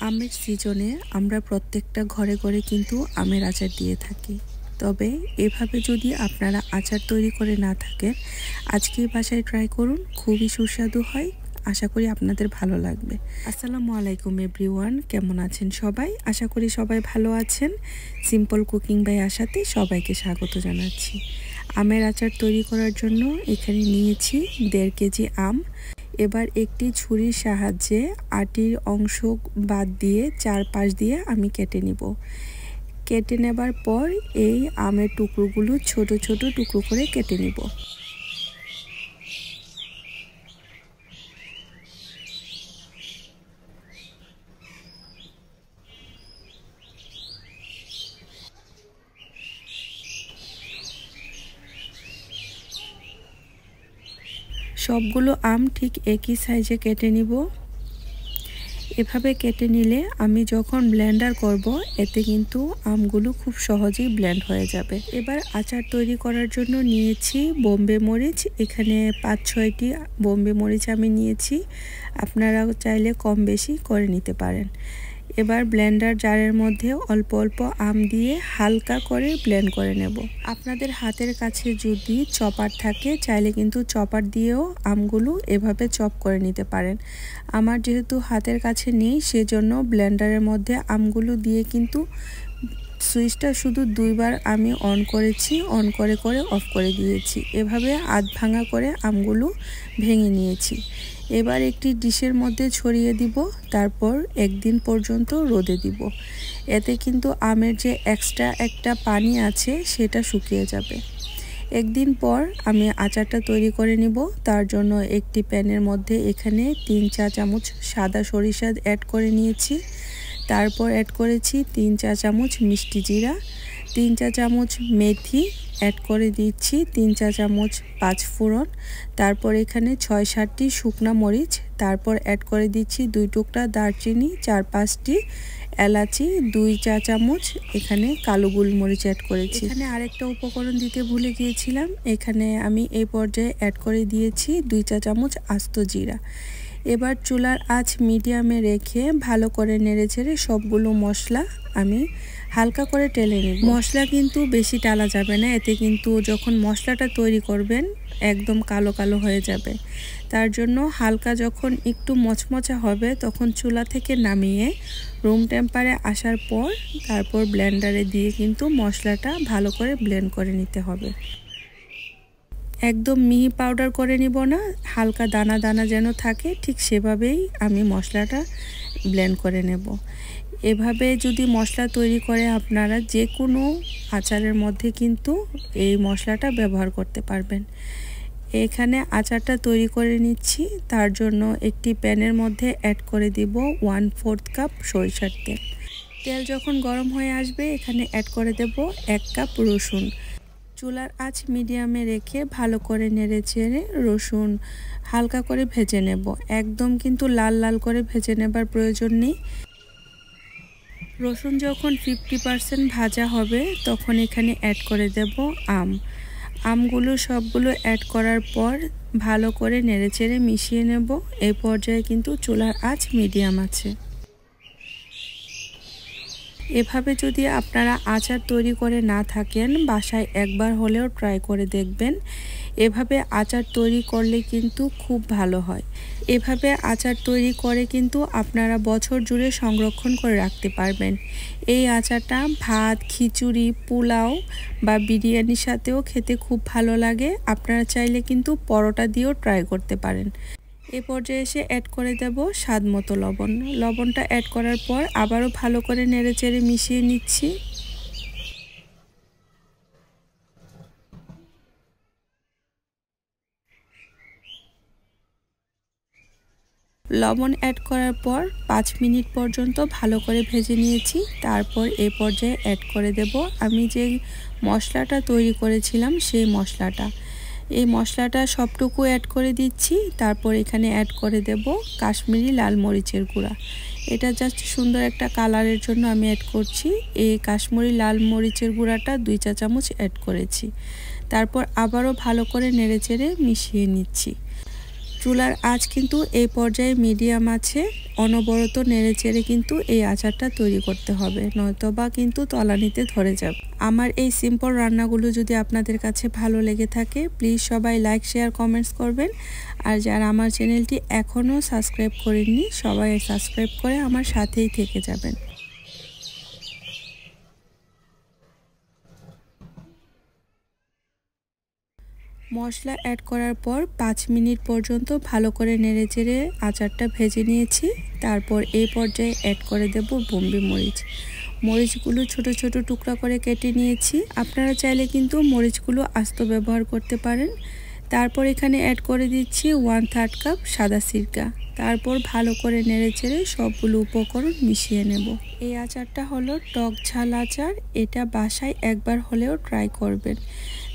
আমের সিজনে আমরা প্রত্যেকটা ঘরে ঘরে কিন্তু আমের আচার দিয়ে থাকি। তবে এভাবে যদি আপনারা আচার তৈরি করে না থাকেন, আজকেই বাসায় ট্রাই করুন, খুবই সুস্বাদু হয়। আশা করি আপনাদের ভালো লাগবে। আসসালামু আলাইকুম এভরিওয়ান, কেমন আছেন সবাই? আশা করি সবাই ভালো আছেন। সিম্পল কুকিং বাই আশাতে সবাইকে স্বাগত জানাচ্ছি। আমের আচার তৈরি করার জন্য এখানে নিয়েছি 1.5 কেজি আম। এবার একটি ছুরির সাহায্যে আটির অংশ বাদ দিয়ে চারপাশ দিয়ে আমি কেটে নিব। কেটে নেবার পর এই আমের টুকরোগুলো ছোট ছোট টুকরো করে কেটে নিব। সবগুলো আম ঠিক একই সাইজে কেটে নিব। এভাবে কেটে নিলে আমি যখন ব্লেন্ডার করব এতে কিন্তু আমগুলো খুব সহজেই ব্লেন্ড হয়ে যাবে। এবার আচার তৈরি করার জন্য নিয়েছি বোম্বে মরিচ। এখানে 5-6টি বোম্বে মরিচ আমি নিয়েছি, আপনারা চাইলে কম বেশি করে নিতে পারেন। এবার ব্লেন্ডার জারের মধ্যে অল্প অল্প আম দিয়ে হালকা করে ব্লেন্ড করে নেব। আপনাদের হাতের কাছে যদি চপার থাকে চাইলে কিন্তু চপার দিয়েও আমগুলো এভাবে চপ করে নিতে পারেন। আমার যেহেতু হাতের কাছে নেই সেজন্য ব্লেন্ডারের মধ্যে আমগুলো দিয়ে কিন্তু সুইচটা শুধু 2 বার আমি অন করেছি, অন করে করে অফ করে দিয়েছি। এভাবে আধ ভাঙা করে আমগুলো ভেঙে নিয়েছি। এবার একটি ডিশের মধ্যে ছড়িয়ে দিব, তারপর একদিন পর্যন্ত রোদে দিব। এতে কিন্তু আমের যে এক্সট্রা একটা পানি আছে সেটা শুকিয়ে যাবে। একদিন পর আমি আচারটা তৈরি করে নিব। তার জন্য একটি প্যানের মধ্যে এখানে 3 চা চামচ সাদা সরিষা অ্যাড করে নিয়েছি। তারপর অ্যাড করেছি 3 চা চামচ মিষ্টি জিরা, 3 চা চামচ মেথি অ্যাড করে দিচ্ছি, 3 চা চামচ 5 ফোড়ন, তারপর এখানে 6-7টি শুকনা মরিচ, তারপর অ্যাড করে দিচ্ছি 2 টুকরা দারচিনি, 4-5টি এলাচি, 2 চা চামচ এখানে কালো গোলমরিচ অ্যাড করেছি। এখানে আরেকটা উপকরণ দিতে ভুলে গিয়েছিলাম, এখানে আমি এই পর্যায়ে অ্যাড করে দিয়েছি 2 চা চামচ আস্ত জিরা। এবার চুলার আঁচ মিডিয়ামে রেখে ভালো করে নেড়েচেড়ে সবগুলো মশলা আমি হালকা করে টেলে নিব। মশলা কিন্তু বেশি টালা যাবে না, এতে কিন্তু যখন মশলাটা তৈরি করবেন একদম কালো কালো হয়ে যাবে। তার জন্য হালকা যখন একটু মচমচা হবে তখন চুলা থেকে নামিয়ে রুম টেম্পারে আসার পর তারপর ব্লেন্ডারে দিয়ে কিন্তু মশলাটা ভালো করে ব্লেন্ড করে নিতে হবে। একদম মিহি পাউডার করে নিব না, হালকা দানা দানা যেন থাকে ঠিক সেভাবেই আমি মশলাটা ব্লেন্ড করে নেব। এভাবে যদি মশলা তৈরি করে আপনারা যে কোনো আচারের মধ্যে কিন্তু এই মশলাটা ব্যবহার করতে পারবেন। এখানে আচারটা তৈরি করে নিচ্ছি, তার জন্য একটি প্যানের মধ্যে অ্যাড করে দিব 1/4 কাপ সরিষার তেল। তেল যখন গরম হয়ে আসবে এখানে অ্যাড করে দেব 1 কাপ রসুন। চুলার আঁচ মিডিয়ামে রেখে ভালো করে নেড়েচেড়ে রসুন হালকা করে ভেজে নেব। একদম কিন্তু লাল লাল করে ভেজে নেবার প্রয়োজন নেই। রসুন যখন 50% ভাজা হবে তখন এখানে অ্যাড করে দেব আমগুলো সবগুলো অ্যাড করার পর ভালো করে নেড়েচেড়ে মিশিয়ে নেব। এই পর্যায়ে কিন্তু চুলার আঁচ মিডিয়াম আছে। এভাবে যদি আপনারা আচার তৈরি করে না থাকেন বাসায় একবার হলেও ট্রাই করে দেখবেন। এভাবে আচার তৈরি করলে কিন্তু খুব ভালো হয়। এভাবে আচার তৈরি করে কিন্তু আপনারা বছর জুড়ে সংরক্ষণ করে রাখতে পারবেন। এই আচারটা ভাত, খিচুড়ি, পোলাও বা বিরিয়ানির সাথেও খেতে খুব ভালো লাগে। আপনারা চাইলে কিন্তু পরোটা দিয়েও ট্রাই করতে পারেন। এই পর্যায়ে এসে অ্যাড করে দেব স্বাদ মতো লবণ। লবণটা অ্যাড করার পর আবারও ভালো করে নেড়েচেড়ে মিশিয়ে নিচ্ছি। লবণ অ্যাড করার পর 5 মিনিট পর্যন্ত ভালো করে ভেজে নিয়েছি। তারপর এই পর্যায়ে অ্যাড করে দেব আমি যে মশলাটা তৈরি করেছিলাম সেই মশলাটা। এই মশলাটা সবটুকু অ্যাড করে দিচ্ছি। তারপর এখানে অ্যাড করে দেব কাশ্মীরি লাল মরিচের গুঁড়া। এটা জাস্ট সুন্দর একটা কালারের জন্য আমি অ্যাড করছি। এই কাশ্মীরি লাল মরিচের গুঁড়াটা 2 চা চামচ অ্যাড করেছি। তারপর আবারও ভালো করে নেড়েচেড়ে মিশিয়ে নিচ্ছি। চুলার আঁচ কিন্তু এই পর্যায়ে মিডিয়াম আছে, অনবরত নেড়েচেড়ে কিন্তু এই আচারটা তৈরি করতে হবে, নয়তোবা কিন্তু তলানিতে ধরে যাবে। আমার এই সিম্পল রান্নাগুলো যদি আপনাদের কাছে ভালো লেগে থাকে প্লিজ সবাই লাইক শেয়ার কমেন্টস করবেন। আর যারা আমার চ্যানেলটি এখনও সাবস্ক্রাইব করেননি সবাই সাবস্ক্রাইব করে আমার সাথেই থেকে যাবেন। মশলা অ্যাড করার পর 5 মিনিট পর্যন্ত ভালো করে নেড়েচেড়ে আচারটা ভেজে নিয়েছি। তারপর এই পর্যায়ে অ্যাড করে দেব বোম্বে মরিচ। মরিচগুলো ছোট ছোট টুকরা করে কেটে নিয়েছি, আপনারা চাইলে কিন্তু মরিচগুলো আস্ত ব্যবহার করতে পারেন। তারপর এখানে অ্যাড করে দিচ্ছি 1/3 কাপ সাদা সিরকা। তারপর ভালো করে নেড়েচেড়ে সবগুলো উপকরণ মিশিয়ে নেব। এই আচারটা হলো টক ঝাল আচার, এটা বাসায় একবার হলেও ট্রাই করবেন।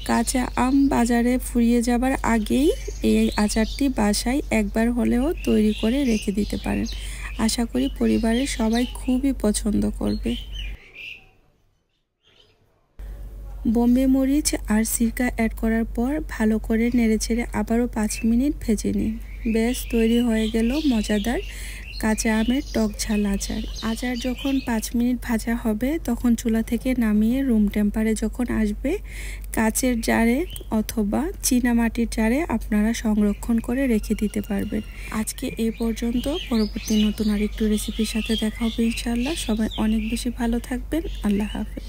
কাঁচা আম বাজারে ফুরিয়ে যাবার আগেই এই আচারটি বাসায় একবার হলেও তৈরি করে রেখে দিতে পারেন। আশা করি পরিবারের সবাই খুবই পছন্দ করবে। বোম্বে মরিচ আর সিরকা অ্যাড করার পর ভালো করে নেড়েচেড়ে আবারও 5 মিনিট ভেজে নিন। বেশ তৈরি হয়ে গেল মজাদার কাঁচা আমের টক ঝাল আচার। আচার যখন 5 মিনিট ভাজা হবে তখন চুলা থেকে নামিয়ে রুম টেম্পারে যখন আসবে কাচের জারে অথবা চীনামাটির জারে আপনারা সংরক্ষণ করে রেখে দিতে পারবেন। আজকে এই পর্যন্ত, পরবর্তী নতুন আরেকটু রেসিপির সাথে দেখা হবে ইনশাআল্লাহ। সবাই অনেক বেশি ভালো থাকবেন। আল্লাহ হাফেজ।